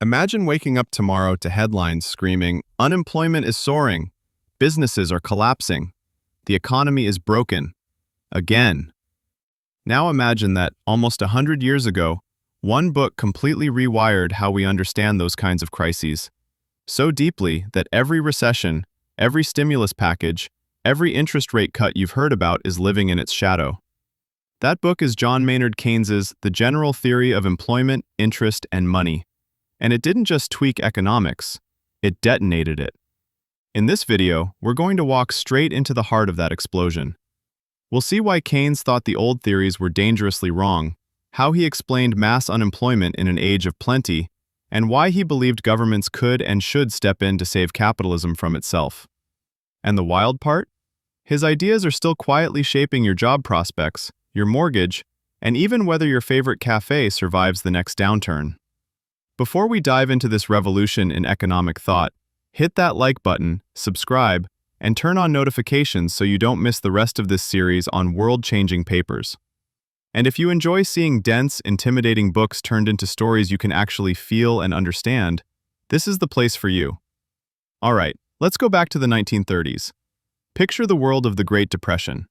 Imagine waking up tomorrow to headlines screaming, "Unemployment is soaring, businesses are collapsing, the economy is broken, again." Now imagine that, almost 100 years ago, one book completely rewired how we understand those kinds of crises, so deeply that every recession, every stimulus package, every interest rate cut you've heard about is living in its shadow. That book is John Maynard Keynes's The General Theory of Employment, Interest, and Money. And it didn't just tweak economics, it detonated it. In this video, we're going to walk straight into the heart of that explosion. We'll see why Keynes thought the old theories were dangerously wrong, how he explained mass unemployment in an age of plenty, and why he believed governments could and should step in to save capitalism from itself. And the wild part? His ideas are still quietly shaping your job prospects, your mortgage, and even whether your favorite cafe survives the next downturn. Before we dive into this revolution in economic thought, hit that like button, subscribe, and turn on notifications so you don't miss the rest of this series on world-changing papers. And if you enjoy seeing dense, intimidating books turned into stories you can actually feel and understand, this is the place for you. All right, let's go back to the 1930s. Picture the world of the Great Depression.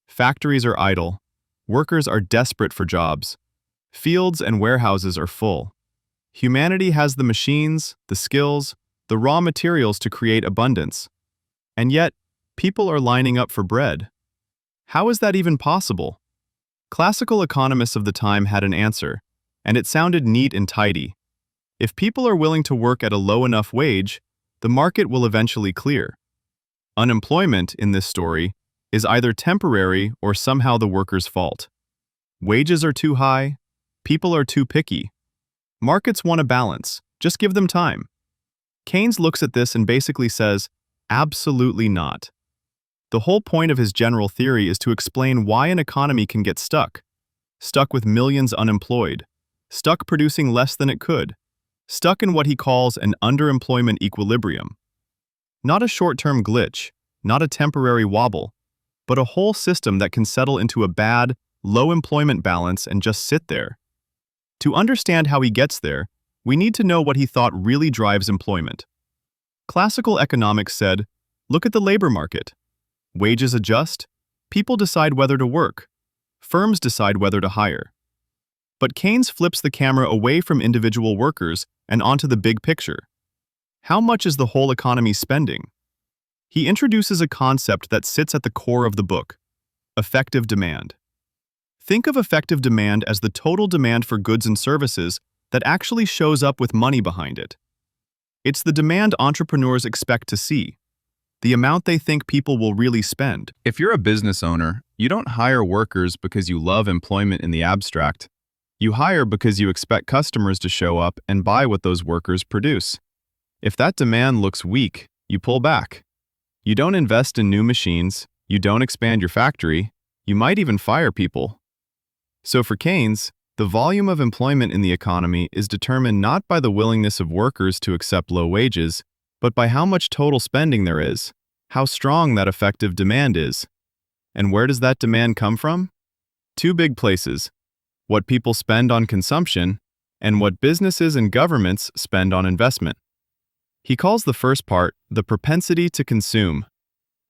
Factories are idle. Workers are desperate for jobs. Fields and warehouses are full. Humanity has the machines, the skills, the raw materials to create abundance. And yet, people are lining up for bread. How is that even possible? Classical economists of the time had an answer, and it sounded neat and tidy. If people are willing to work at a low enough wage, the market will eventually clear. Unemployment, in this story, is either temporary or somehow the worker's fault. Wages are too high, people are too picky. Markets want a balance, just give them time. Keynes looks at this and basically says, absolutely not. The whole point of his general theory is to explain why an economy can get stuck. Stuck with millions unemployed, stuck producing less than it could, stuck in what he calls an underemployment equilibrium. Not a short-term glitch, not a temporary wobble, but a whole system that can settle into a bad, low employment balance and just sit there. To understand how he gets there, we need to know what he thought really drives employment. Classical economics said, look at the labor market. Wages adjust, people decide whether to work, firms decide whether to hire. But Keynes flips the camera away from individual workers and onto the big picture. How much is the whole economy spending? He introduces a concept that sits at the core of the book: effective demand. Think of effective demand as the total demand for goods and services that actually shows up with money behind it. It's the demand entrepreneurs expect to see, the amount they think people will really spend. If you're a business owner, you don't hire workers because you love employment in the abstract. You hire because you expect customers to show up and buy what those workers produce. If that demand looks weak, you pull back. You don't invest in new machines, you don't expand your factory, you might even fire people. So for Keynes, the volume of employment in the economy is determined not by the willingness of workers to accept low wages, but by how much total spending there is, how strong that effective demand is. And where does that demand come from? Two big places: what people spend on consumption and what businesses and governments spend on investment. He calls the first part the propensity to consume.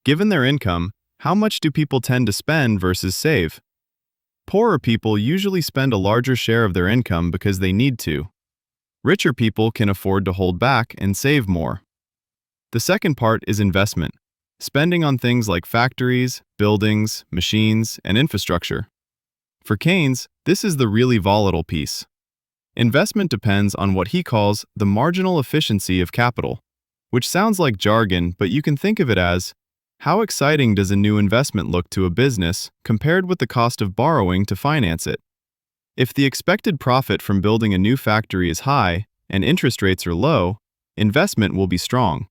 Given their income, how much do people tend to spend versus save? Poorer people usually spend a larger share of their income because they need to. Richer people can afford to hold back and save more. The second part is investment, spending on things like factories, buildings, machines, and infrastructure. For Keynes, this is the really volatile piece. Investment depends on what he calls the marginal efficiency of capital, which sounds like jargon, but you can think of it as, how exciting does a new investment look to a business compared with the cost of borrowing to finance it? If the expected profit from building a new factory is high and interest rates are low, investment will be strong.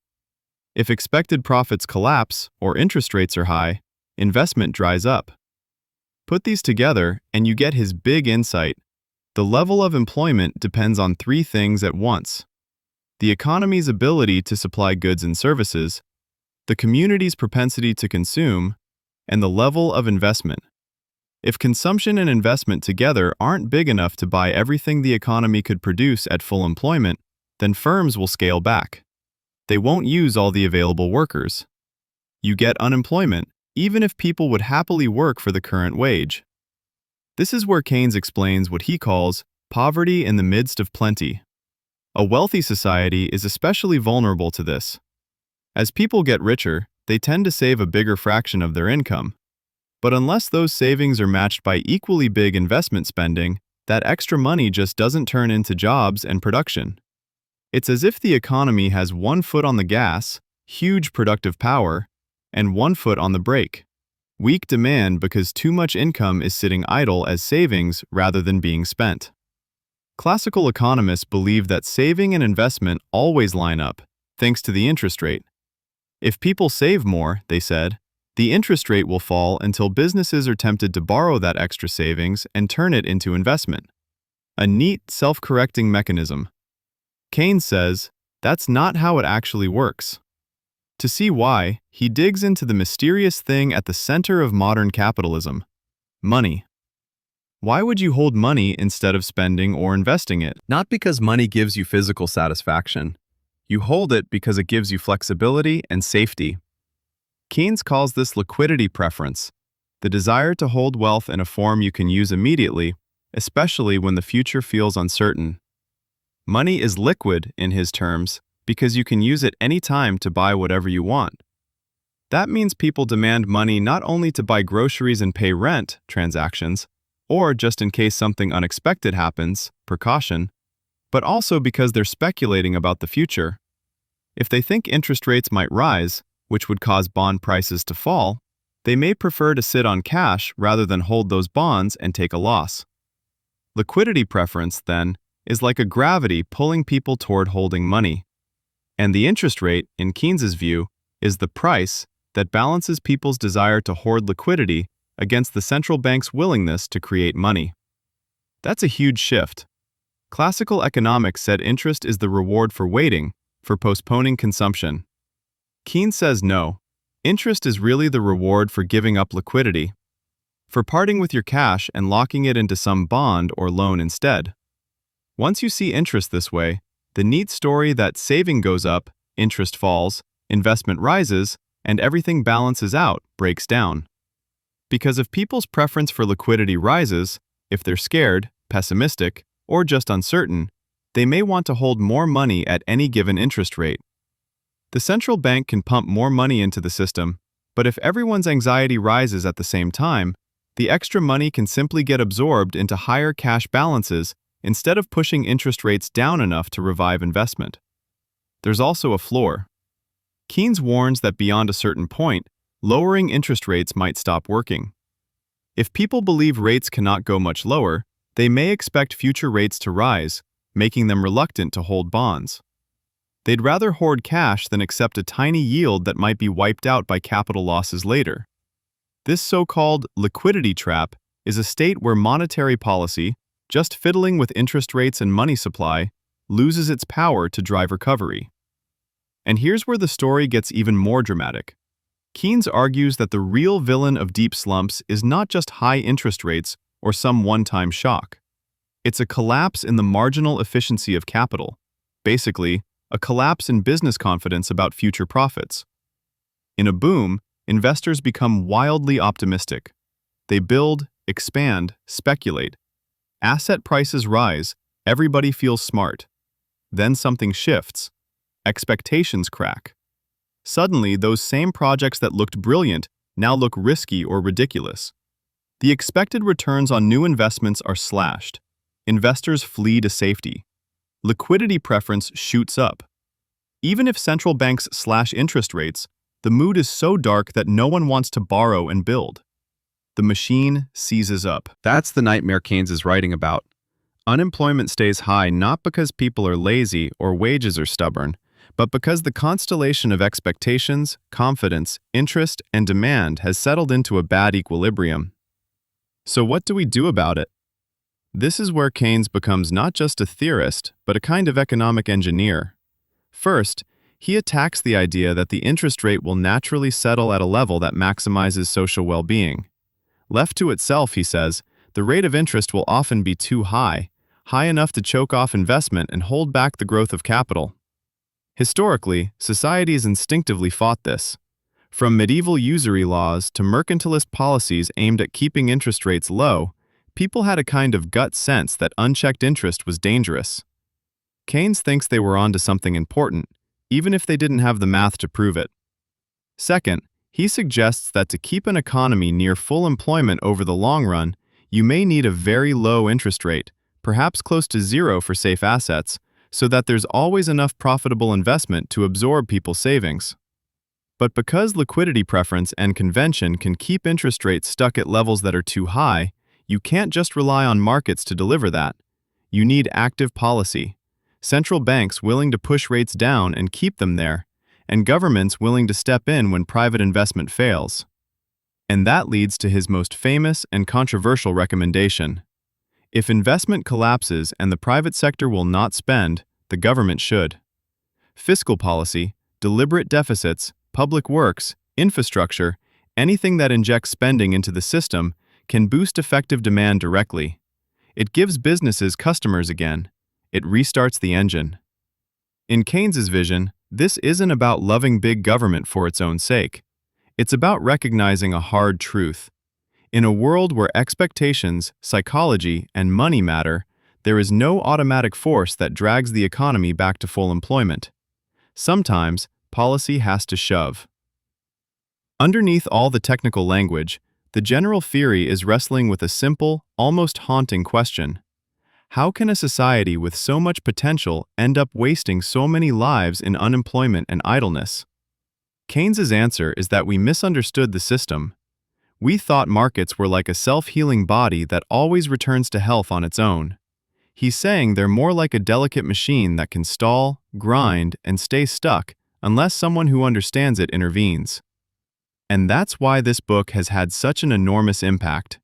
If expected profits collapse or interest rates are high, investment dries up. Put these together and you get his big insight. The level of employment depends on three things at once: the economy's ability to supply goods and services, the community's propensity to consume, and the level of investment. If consumption and investment together aren't big enough to buy everything the economy could produce at full employment, then firms will scale back. They won't use all the available workers. You get unemployment, even if people would happily work for the current wage. This is where Keynes explains what he calls poverty in the midst of plenty. A wealthy society is especially vulnerable to this. As people get richer, they tend to save a bigger fraction of their income. But unless those savings are matched by equally big investment spending, that extra money just doesn't turn into jobs and production. It's as if the economy has one foot on the gas, huge productive power, and one foot on the brake. Weak demand because too much income is sitting idle as savings rather than being spent. Classical economists believe that saving and investment always line up, thanks to the interest rate. If people save more, they said, the interest rate will fall until businesses are tempted to borrow that extra savings and turn it into investment. A neat, self-correcting mechanism. Keynes says, that's not how it actually works. To see why, he digs into the mysterious thing at the center of modern capitalism: money. Why would you hold money instead of spending or investing it? Not because money gives you physical satisfaction. You hold it because it gives you flexibility and safety. Keynes calls this liquidity preference, the desire to hold wealth in a form you can use immediately, especially when the future feels uncertain. Money is liquid, in his terms, because you can use it any time to buy whatever you want. That means people demand money not only to buy groceries and pay rent transactions, or just in case something unexpected happens, precaution, but also because they're speculating about the future. If they think interest rates might rise, which would cause bond prices to fall, they may prefer to sit on cash rather than hold those bonds and take a loss. Liquidity preference, then, is like a gravity pulling people toward holding money. And the interest rate, in Keynes's view, is the price that balances people's desire to hoard liquidity against the central bank's willingness to create money. That's a huge shift. Classical economics said interest is the reward for waiting, for postponing consumption. Keynes says no, interest is really the reward for giving up liquidity, for parting with your cash and locking it into some bond or loan instead. Once you see interest this way, the neat story that saving goes up, interest falls, investment rises, and everything balances out breaks down. Because if people's preference for liquidity rises, if they're scared, pessimistic, or just uncertain, they may want to hold more money at any given interest rate. The central bank can pump more money into the system, but if everyone's anxiety rises at the same time, the extra money can simply get absorbed into higher cash balances instead of pushing interest rates down enough to revive investment. There's also a floor. Keynes warns that beyond a certain point, lowering interest rates might stop working. If people believe rates cannot go much lower, they may expect future rates to rise, making them reluctant to hold bonds. They'd rather hoard cash than accept a tiny yield that might be wiped out by capital losses later. This so-called liquidity trap is a state where monetary policy, just fiddling with interest rates and money supply, loses its power to drive recovery. And here's where the story gets even more dramatic. Keynes argues that the real villain of deep slumps is not just high interest rates or some one-time shock. It's a collapse in the marginal efficiency of capital, basically, a collapse in business confidence about future profits. In a boom, investors become wildly optimistic. They build, expand, speculate. Asset prices rise, everybody feels smart. Then something shifts. Expectations crack. Suddenly, those same projects that looked brilliant now look risky or ridiculous. The expected returns on new investments are slashed. Investors flee to safety. Liquidity preference shoots up. Even if central banks slash interest rates, the mood is so dark that no one wants to borrow and build. The machine seizes up. That's the nightmare Keynes is writing about. Unemployment stays high not because people are lazy or wages are stubborn, but because the constellation of expectations, confidence, interest, and demand has settled into a bad equilibrium. So what do we do about it? This is where Keynes becomes not just a theorist, but a kind of economic engineer. First, he attacks the idea that the interest rate will naturally settle at a level that maximizes social well-being. Left to itself, he says, the rate of interest will often be too high, high enough to choke off investment and hold back the growth of capital. Historically, societies instinctively fought this. From medieval usury laws to mercantilist policies aimed at keeping interest rates low, people had a kind of gut sense that unchecked interest was dangerous. Keynes thinks they were onto something important, even if they didn't have the math to prove it. Second, he suggests that to keep an economy near full employment over the long run, you may need a very low interest rate, perhaps close to zero for safe assets, so that there's always enough profitable investment to absorb people's savings. But because liquidity preference and convention can keep interest rates stuck at levels that are too high, you can't just rely on markets to deliver that. You need active policy, central banks willing to push rates down and keep them there, and governments willing to step in when private investment fails. And that leads to his most famous and controversial recommendation. If investment collapses and the private sector will not spend, the government should. Fiscal policy, deliberate deficits, public works, infrastructure, anything that injects spending into the system can boost effective demand directly. It gives businesses customers again. It restarts the engine. In Keynes's vision, this isn't about loving big government for its own sake. It's about recognizing a hard truth. In a world where expectations, psychology, and money matter, there is no automatic force that drags the economy back to full employment. Sometimes, policy has to shove. Underneath all the technical language, the general theory is wrestling with a simple, almost haunting question. How can a society with so much potential end up wasting so many lives in unemployment and idleness? Keynes's answer is that we misunderstood the system. We thought markets were like a self-healing body that always returns to health on its own. He's saying they're more like a delicate machine that can stall, grind, and stay stuck unless someone who understands it intervenes. And that's why this book has had such an enormous impact.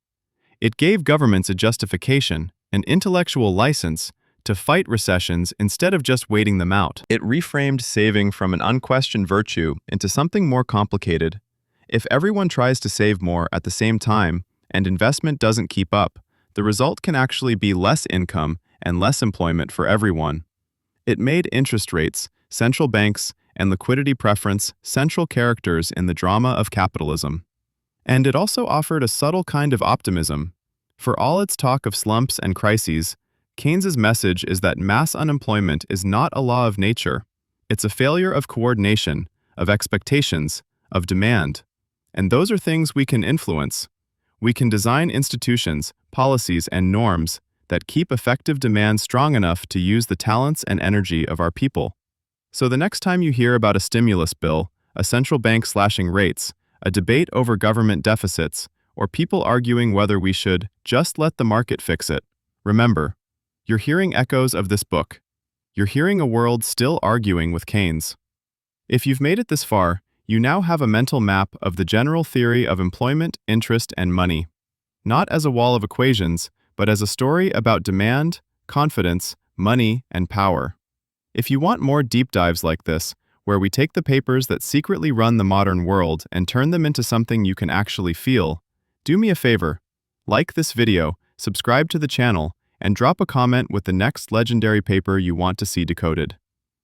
It gave governments a justification, an intellectual license, to fight recessions instead of just waiting them out. It reframed saving from an unquestioned virtue into something more complicated. If everyone tries to save more at the same time and investment doesn't keep up, the result can actually be less income and less employment for everyone. It made interest rates, central banks, and liquidity preference central characters in the drama of capitalism. And it also offered a subtle kind of optimism. For all its talk of slumps and crises, Keynes's message is that mass unemployment is not a law of nature. It's a failure of coordination, of expectations, of demand. And those are things we can influence. We can design institutions, policies, and norms that keep effective demand strong enough to use the talents and energy of our people. So the next time you hear about a stimulus bill, a central bank slashing rates, a debate over government deficits, or people arguing whether we should just let the market fix it, remember, you're hearing echoes of this book. You're hearing a world still arguing with Keynes. If you've made it this far, you now have a mental map of the general theory of employment, interest, and money. Not as a wall of equations, but as a story about demand, confidence, money, and power. If you want more deep dives like this, where we take the papers that secretly run the modern world and turn them into something you can actually feel, do me a favor, like this video, subscribe to the channel, and drop a comment with the next legendary paper you want to see decoded.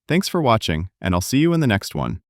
Thanks for watching, and I'll see you in the next one.